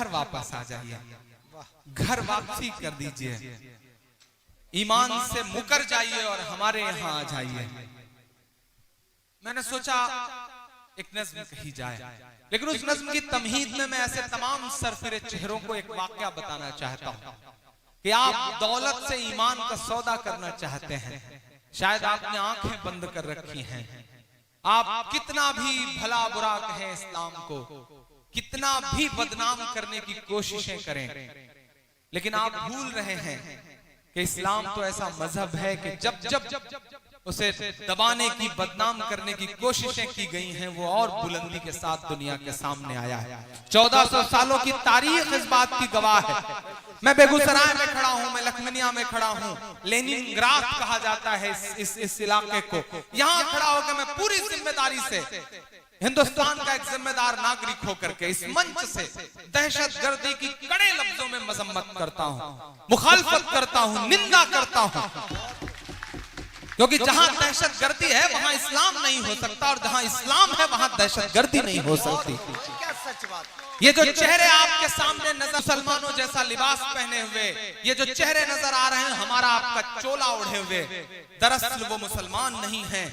घर वापस आ जाइए, घर वापसी कर दीजिए, ईमान से मुकर जाइए और हमारे यहाँ आ जाइए। मैंने सोचा एक नज्म कही जाए, लेकिन उस नज्म की तमहीद में मैं ऐसे तमाम सरफिरे चेहरों को एक वाकया बताना चाहता हूँ कि आप दौलत से ईमान का सौदा करना चाहते हैं, शायद आपने आंखें बंद कर रखी हैं, आप कितना भी भला बुरा कहें इस्लाम को, कितना भी बदनाम करने की कोशिशें करें, लेकिन आप भूल रहे हैं कि इस्लाम तो ऐसा मजहब है कि जब जब उसे दबाने की, बदनाम करने की कोशिशें की गई हैं, वो और बुलंदी के साथ दुनिया के सामने आया है। 1400 सालों की तारीख इस बात की गवाह है। मैं बेगूसराय में खड़ा हूं, मैं लखमनिया में खड़ा हूं, लेनिनग्राद कहा जाता है इस इलाके को। यहां खड़ा होकर मैं पूरी जिम्मेदारी से हिंदुस्तान का एक जिम्मेदार नागरिक होकर के इस मंच से दहशतगर्दी की कड़े लफ्जों में मजम्मत करता हूं, मुखालफत करता हूं, निंदा करता हूं, क्योंकि जहां दहशतगर्दी है वहां इस्लाम नहीं हो सकता, और जहां इस्लाम है वहां दहशतगर्दी नहीं हो सकती। क्या सच बात। ये जो चेहरे आपके सामने नजर, मुसलमानों जैसा लिबास पहने हुए ये जो चेहरे नजर आ रहे हैं, हमारा आपका चोला ओढ़े हुए, दरअसल वो मुसलमान नहीं हैं,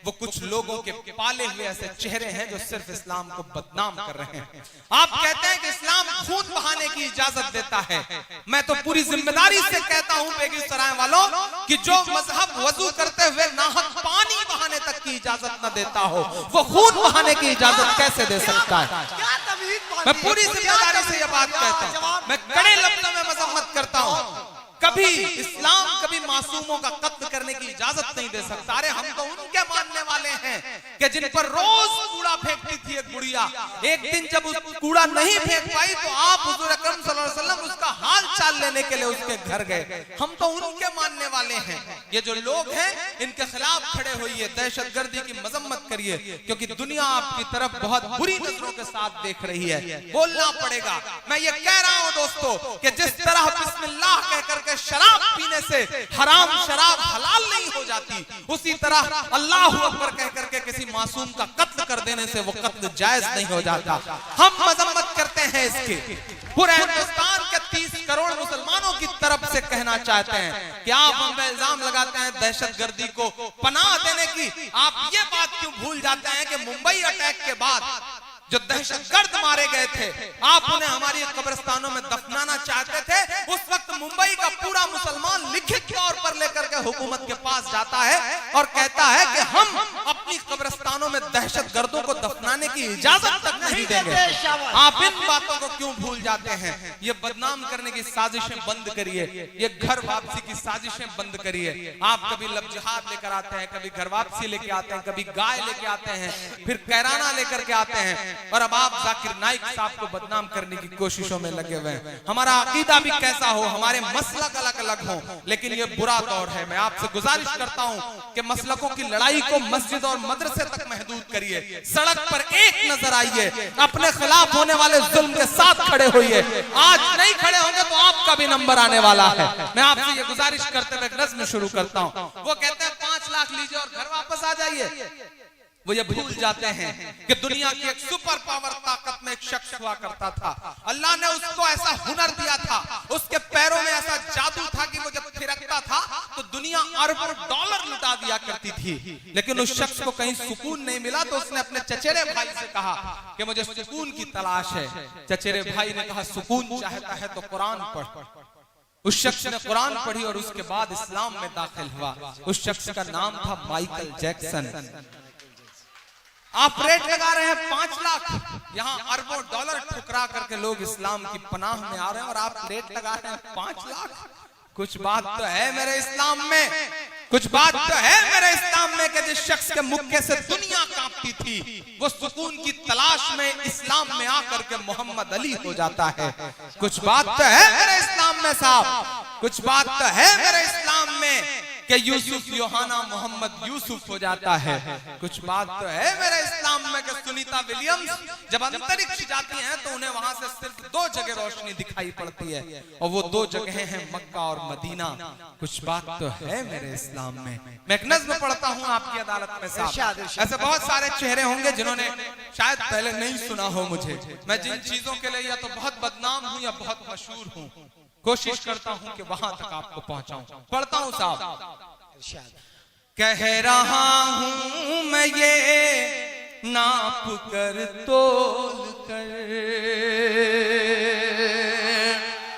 वो कुछ लोगों के पाले हुए ऐसे चेहरे हैं जो सिर्फ इस्लाम को बदनाम कर रहे हैं। आप कहते हैं कि इस्लाम खून बहाने की इजाजत देता है, मैं तो पूरी जिम्मेदारी से कहता हूं बेगूसराय वालों कि जो मजहब वजू करते हुए नाहक पानी बहाने तक की इजाजत न देता हो, वो खून बहाने की इजाजत कैसे दे सकता है। मैं पूरी जिम्मेदारी से यह बात कहता हूं, मैं कड़े लफ्जों में मजम्मत करता हूं। कभी इस्लाम कभी मासूमों का कत्ल करने की इजाजत नहीं दे सकता। अरे हम तो उनके मानने वाले हैं कि जिन पर रोज कूड़ा फेंकती थी एक बुढ़िया, एक दिन जब उस कूड़ा नहीं फेंक पाई तो आप हुजूर अकरम सल्लल्लाहु अलैहि वसल्लम उसका हाल चाल लेने के लिए उसके घर गए। हम तो उनके मानने वाले हैं। ये जो लोग हैं इनके खिलाफ खड़े होइए, दहशतगर्दी की मजम्मत करिए, क्योंकि दुनिया आपकी तरफ बहुत बुरी नजरों के साथ देख रही है। बोलना पड़ेगा। मैं ये कह रहा हूं दोस्तों कि जिस तरह बिस्मिल्लाह कहकर के शराब पीने से हराम शराब हलाल नहीं हो जाती, उसी तरह अल्लाह अकबर कहकर के किसी मासूम का कत्ल कर देने से वो कत्ल जायज नहीं हो जाता। हम मजम्मत करते हैं इसके। पूरे हिंदुस्तान के 30 करोड़ मुसलमानों की तरफ से कहना चाहते हैं कि आप हम पे इल्जाम लगाते हैं दहशतगर्दी को पनाह देने की। आप ये बात क्यों भूल जाते हैं कि मुंबई अटैक के बाद जो दहशतगर्द मारे गए थे, आप उन्हें हमारी कब्रिस्तानों में दफनाना चाहते थे। उस वक्त मुंबई का पूरा मुसलमान लिखित तौर पर लेकर के हुकूमत के पास जाता है और कहता है कि हम अपनी कब्रिस्तानों में दहशतगर्दों को दफनाने की इजाजत तक नहीं देंगे। आप इन बातों को क्यों भूल जाते हैं। ये बदनाम करने की साजिशें बंद करिए, ये घर वापसी की साजिशें बंद करिए। आप कभी लब जिहाद लेकर आते हैं, कभी घर वापसी लेके आते हैं, कभी गाय लेके आते हैं, फिर कैराना लेकर के आते हैं, और अब आप जाकिर नाइक साहब को बदनाम करने की कोशिशों में लगे हुए हैं। हमारा अकीदा भी कैसा हो, हमारे मसलक अलग अलग हो, लेकिन ये बुरा दौर है। मैं आपसे गुजारिश करता हूं कि मसलकों की लड़ाई को मस्जिद और मदरसे तक महदूद करिए। सड़क पर एक नजर आइए, अपने खिलाफ होने वाले जुल्म के साथ खड़े होइए। आज नहीं खड़े होंगे तो आपका भी नंबर आने वाला है। मैं आपसे ये गुजारिश करते हुए नज्म शुरू करता हूं। वो कहते हैं 5 लाख लीजिए और घर वापस आ जाइए। वो ये भूल जाते हैं कि दुनिया की एक सुपर पावर ताकत में एक शख्स हुआ करता था। अल्लाह ने उसको ऐसा हुनर दिया था, उसके पैरों में ऐसा जादू था कि वो जब थिरकता था तो दुनिया अरबों डॉलर लुटा दिया करती थी। लेकिन उस शख्स को कहीं सुकून नहीं मिला तो उसने अपने चचेरे भाई से कहा कि मुझे सुकून की तलाश है। चचेरे भाई ने कहा सुकून चाहता है तो कुरान पढ़। उस शख्स ने कुरान पढ़ी और उसके बाद इस्लाम में दाखिल हुआ। उस शख्स का नाम था माइकल जैक्सन। आप रेट लगा रहे हैं 5 लाख, यहाँ अरबों डॉलर ठुकरा करके लोग इस्लाम की पनाह में आ रहे हैं और आप रेट लगा रहे हैं 5 लाख। कुछ बात तो है मेरे इस्लाम में, कुछ बात तो है मेरे इस्लाम में कि जिस शख्स के मुक्के से दुनिया कांपती थी वो सुकून की तलाश में इस्लाम में आकर के मोहम्मद अली हो जाता है। कुछ बात तो है मेरे इस्लाम में साहब, कुछ बात तो है मेरे इस्लाम में कि यूसुफ योहाना मोहम्मद यूसुफ हो जाता है। कुछ बात तो है मेरे इस्लाम मालूम है कि सुनीता विलियम्स जब अंतरिक्ष जाती हैं तो उन्हें वहां से सिर्फ 2 जगह रोशनी दिखाई पड़ती है, और वो 2 जगह हैं मक्का और मदीना। कुछ बात तो है मेरे इस्लाम में। मैं एक नज़्म पढ़ता हूँ आपकी अदालत में साहब। ऐसे बहुत सारे चेहरे होंगे जिन्होंने शायद पहले नहीं सुना हो मुझे। मैं जिन चीजों के लिए या तो बहुत बदनाम हूँ या बहुत मशहूर हूँ, कोशिश करता हूँ कि वहां तक आपको पहुंचाऊं। पढ़ता हूँ साहब। कह रहा हूं मैं ये नाप कर तोल कर,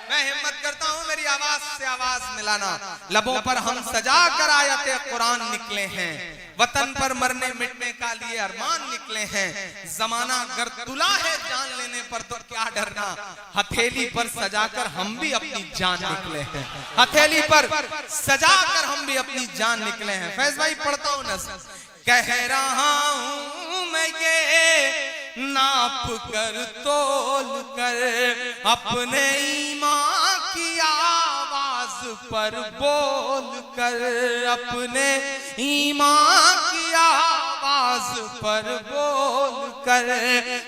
मैं हिम्मत करता हूं मेरी आवाज से आवाज मिलाना। लबों पर हम सजा कर आयते कुरान निकले हैं, वतन पर मरने मिटने का लिए अरमान निकले हैं। जमाना अगर तुला है जान लेने पर तो क्या डरना, हथेली पर सजाकर हम भी अपनी जान निकले हैं। हथेली पर सजाकर हम भी अपनी जान निकले हैं। फैज भाई पढ़ता हूं ना। कह रहा हूं मैं ये नाप कर तोल कर, अपने ईमान की आवाज पर बोल कर, अपने ईमान की आवाज पर बोल कर,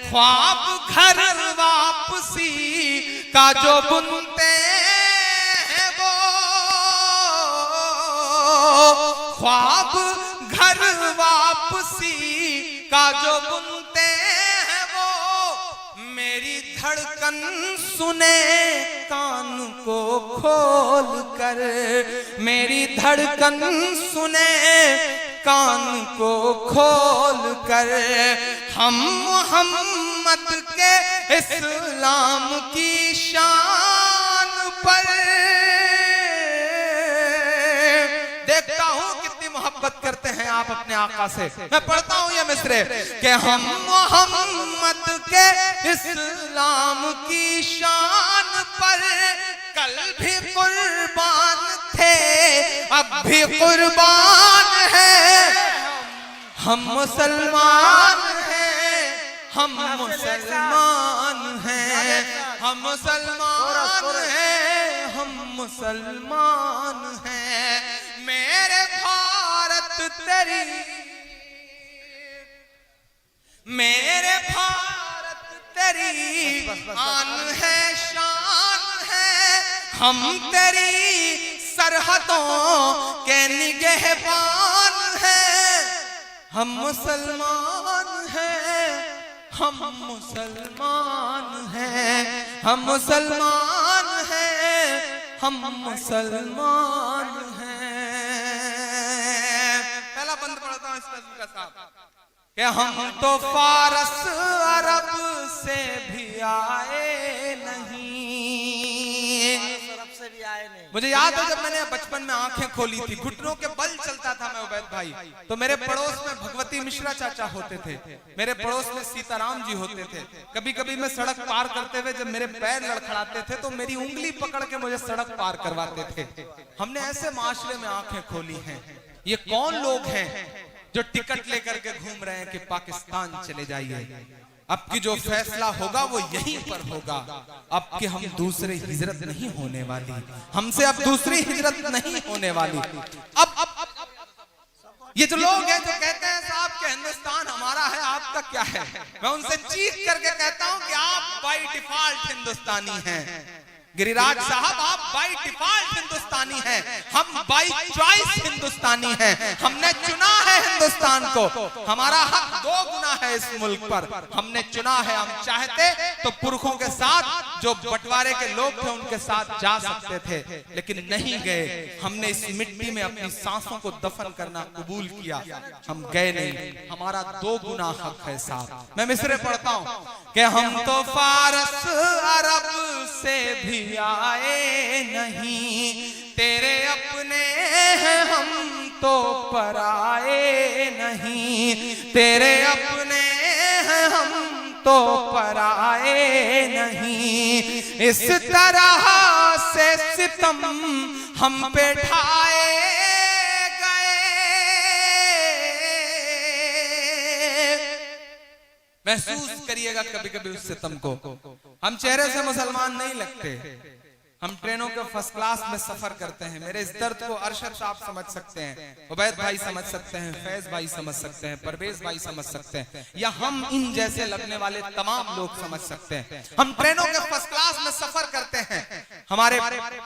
ख्वाब घर वापसी का जो बुनते हैं वो, ख्वाब घर वापसी का जो बुनते हैं वो, मेरी धड़कन सुने कान को खोल कर, मेरी धड़कन सुने कान को खोल कर। हम मोहम्मद के इस्लाम की शान पर, देखता हूं कितनी मोहब्बत करते हैं आप अपने आका से। मैं पढ़ता हूं ये मिसरे कि हम मोहम्मद के इस्लाम की शान पर कल भी कुर्बान थे, अब भी कुर्बान है। हम मुसलमान हैं, हम मुसलमान हैं, हम मुसलमान हैं, हम मुसलमान हैं। मेरे भारत तेरी, मेरे भारत तेरी आन है शान है, हम तेरी सरहदों के निगहबान हैं। हम मुसलमान हैं, हम मुसलमान हैं, हम मुसलमान हैं, हम मुसलमान हैं। पहला बंद पढ़ता हूं इस नज़्म का साहब कि हम तो फारस अरब से भी आए नहीं, मुझे याद है जब मैंने बचपन में आंखें खोली थी, घुटनों के बल चलता था मैं उबैद भाई, तो मेरे पड़ोस में भगवती मिश्रा चाचा होते थे, मेरे पड़ोस में सीताराम जी होते थे। कभी कभी मैं सड़क पार करते हुए जब मेरे पैर लड़खड़ाते थे तो मेरी उंगली पकड़ के मुझे सड़क पार करवाते थे। हमने ऐसे माशरे में आंखें खोली हैं। ये कौन लोग हैं जो टिकट लेकर के घूम रहे हैं कि पाकिस्तान चले जाइए। अब की जो फैसला होगा वो यहीं पर होगा। अब कि हम दूसरे हिजरत नहीं होने वाली, हमसे अब दूसरी हिजरत नहीं होने वाली। अब ये जो लोग हैं जो कहते हैं साहब कि हिंदुस्तान हमारा है, आपका क्या है, मैं उनसे चीख करके कहता हूं कि आप बाय डिफॉल्ट हिंदुस्तानी हैं। गिरिराज साहब आप बाय डिफॉल्ट हिंदुस्तानी हैं, हम बाय चॉइस हिंदुस्तानी हैं। हमने चुना है हिंदुस्तान को, हमारा हक 2 गुना है इस मुल्क पर, हमने चुना है। हम चाहते तो पुरखों के साथ जो बंटवारे के लोग थे उनके साथ जा सकते थे, लेकिन नहीं गए। हमने इस मिट्टी में अपनी सांसों को दफन करना कबूल किया, हम गए नहीं। हमारा 2 गुना हक है साहब। मैं मिसरे पढ़ता हूं कि हम तो फारस अरब से भी आए नहीं, तेरे अपने हैं हम तो पराए नहीं, तेरे अपने हैं हम तो पराए नहीं। इस तरह से सितम हम पे ढाए गए। महसूस करिएगा कभी कभी उस सितम को। हम चेहरे से मुसलमान नहीं लगते, हम ट्रेनों के फर्स्ट क्लास में सफर करते हैं। मेरे इस दर्द को अरशद साहब समझ सकते हैं, उबैद भाई समझ सकते हैं, फैज भाई समझ सकते हैं, परवेज भाई समझ सकते हैं, या हम इन जैसे लगने वाले तमाम लोग समझ सकते हैं। हम ट्रेनों के फर्स्ट क्लास में सफर करते हैं, हमारे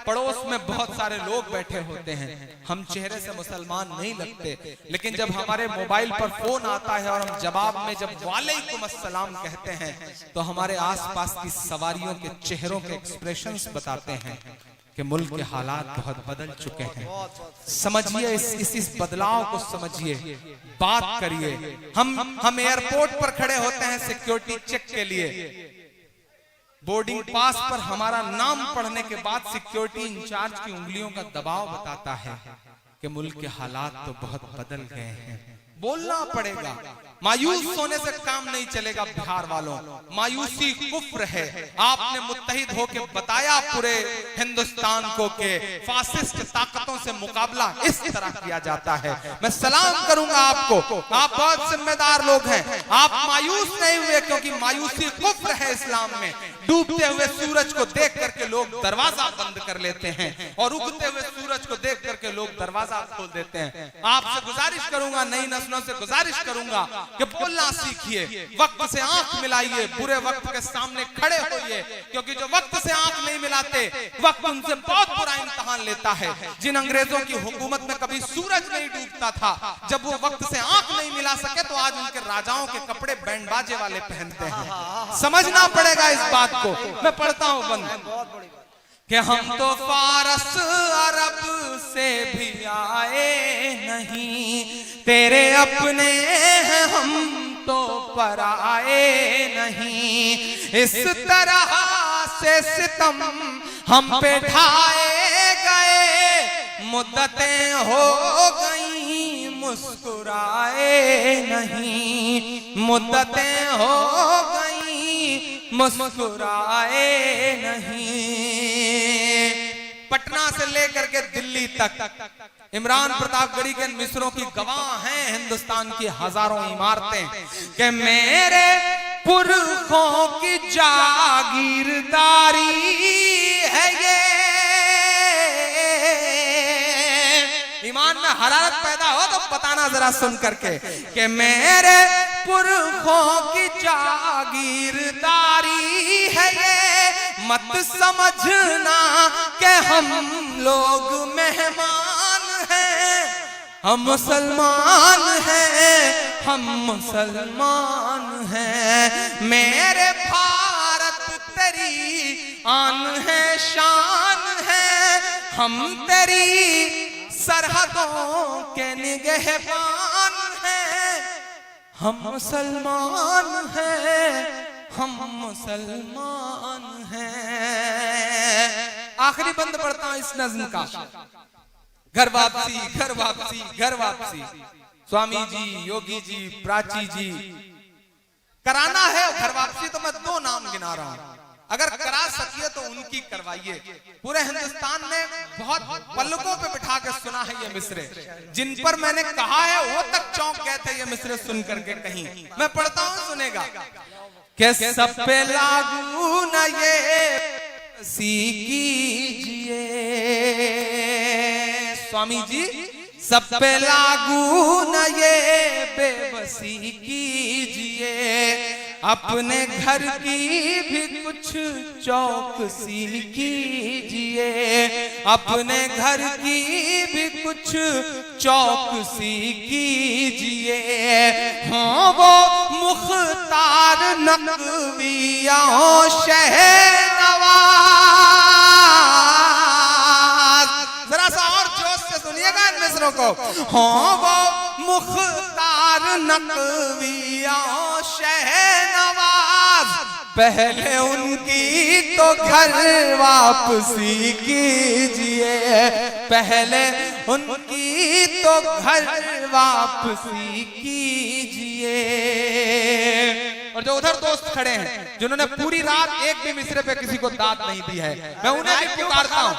पड़ोस में बहुत सारे लोग बैठे होते हैं, हम चेहरे से मुसलमान नहीं लगते, लेकिन जब हमारे मोबाइल पर फोन आता है और हम जवाब में जब वालेकुम अस्सलाम कहते हैं तो हमारे आसपास की सवारियों के चेहरों के एक्सप्रेशंस बताते हैं कि मुल्क के हालात बहुत बदल चुके हैं। समझिए इस बदलाव को समझिए, बात करिए। हम एयरपोर्ट पर खड़े होते हैं सिक्योरिटी चेक के लिए, बोर्डिंग पास पर हमारा नाम पढ़ने के बाद सिक्योरिटी इंचार्ज की उंगलियों का दबाव बताता है कि मुल्क के हालात तो बहुत बदल गए हैं। बोलना पड़ेगा, मायूस होने से काम नहीं चलेगा। बिहार वालों, मायूसी कुफ्र है। आपने मुत्तहिद होकर बताया पूरे हिंदुस्तान को कि फासिस्ट ताकतों से मुकाबला इस तरह किया जाता है। मैं सलाम करूंगा आपको, आप बहुत जिम्मेदार लोग हैं। आप मायूस नहीं हुए, क्योंकि मायूसी कुफ्र है इस्लाम में। डूबते हुए सूरज को देख करके लोग दरवाजा बंद कर लेते हैं और उगते हुए सूरज को देख करके लोग दरवाजा खोल देते हैं। आपसे गुजारिश करूंगा, नई नस्लों से गुजारिश करूंगा कि बोलना सीखिए, वक्त से आंख मिलाइए, बुरे वक्त के सामने खड़े होइए, क्योंकि जो वक्त से आंख नहीं मिलाते वक्त उनसे बहुत बुरा इम्तिहान लेता है। जिन अंग्रेजों की हुकूमत में कभी सूरज नहीं डूबता था, जब वो वक्त से आंख नहीं मिला सके तो आज उनके राजाओं के कपड़े बैंड बाजे वाले पहनते हैं। समझना पड़ेगा इस बात को। मैं पढ़ता हूं बंद कि हम तो फारस अरब से भी आए नहीं, तेरे अपने हैं हम तो पराए नहीं। इस तरह से सितम हम पे ढाए गए, मुद्दतें हो गई मुस्कुराए नहीं, मुद्दतें हो गई मुस्कुराए नहीं। पटना से लेकर के दिल्ली तक इमरान प्रतापगढ़ी के मिस्रों की गवाह हैं हिंदुस्तान की हजारों इमारतें कि मेरे पुरखों की जागीरदारी है ये। ईमान में हरारत पैदा हो तो बताना जरा सुन करके कि मेरे पुरखों की जागीरदारी है ये, मत समझना कि हम लोग मेहमान हैं, हम मुसलमान हैं, हम मुसलमान हैं। मेरे भारत तेरी आन है, शान है, हम तेरी सरहदों के निगहबान हैं, हम मुसलमान हैं, हम मुसलमान हैं। आखिरी बंद पढ़ता हूं इस नज़्म का। घर वापसी, घर वापसी, घर वापसी। स्वामी जी, योगी जी, प्राची जी, कराना है घर वापसी तो मैं दो नाम गिना रहा हूं। अगर करा सकिए तो उनकी करवाइए। पूरे हिंदुस्तान में बहुत पलकों पे बिठा के सुना है ये मिसरे, जिन पर मैंने कहा है वो तक चौंक गए थे ये मिसरे सुन करके। कहीं मैं पढ़ता हूं, सुनेगा कि सब पे लागू न ये कीजिए, स्वामी जी सब पे लागू न ये बेबसी कीजिए, अपने घर की भी कुछ चौकसी कीजिए, अपने घर की भी कुछ चौकसी कीजिए। हाँ वो मुख्तार नकविया शहनवाज, जरा सा और जोश से सुनिएगा इन मिसरों को। हाँ वो मुख्तार नकविया शहनवाज, पहले उनकी तो घर वापसी कीजिए, पहले उनकी तो घर वापसी कीजिए। और जो उधर दोस्त खड़े हैं जिन्होंने पूरी रात एक भी मिसरे पे किसी को दाद नहीं दी है, मैं उन्हें भी पुकारता हूँ,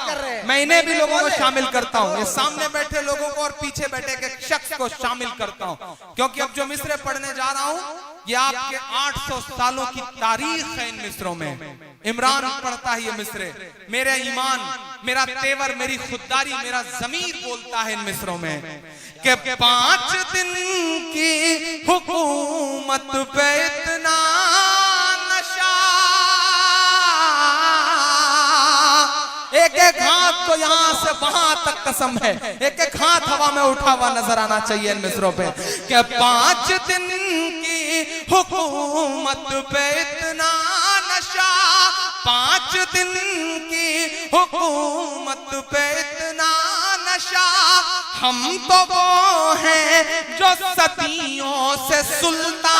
मैं इन्हें भी लोगों को शामिल करता हूँ, ये सामने बैठे लोगों को और पीछे बैठे के शख्स को शामिल करता हूँ, क्योंकि अब जो मिसरे पढ़ने जा रहा हूँ ये आपके 800 सालों की तारीख है इन मिसरों में। इमरान पढ़ता है ये मिसरे, मेरा ईमान, मेरा तेवर, मेरी खुददारी, मेरा ज़मीर बोलता है इन मिसरों में कि 5 दिन की हुकूमत पे इतना नशा, एक एक हाथ तो यहाँ से वहां तक कसम है, एक एक हाथ हवा में उठा हुआ नजर आना चाहिए इन मिसरों पे कि 5 दिन की हुकूमत पे इतना नशा, 5 दिन की हुकूमत पे इतना नशा, हम तो वो हैं जो सदियों से सुल्तान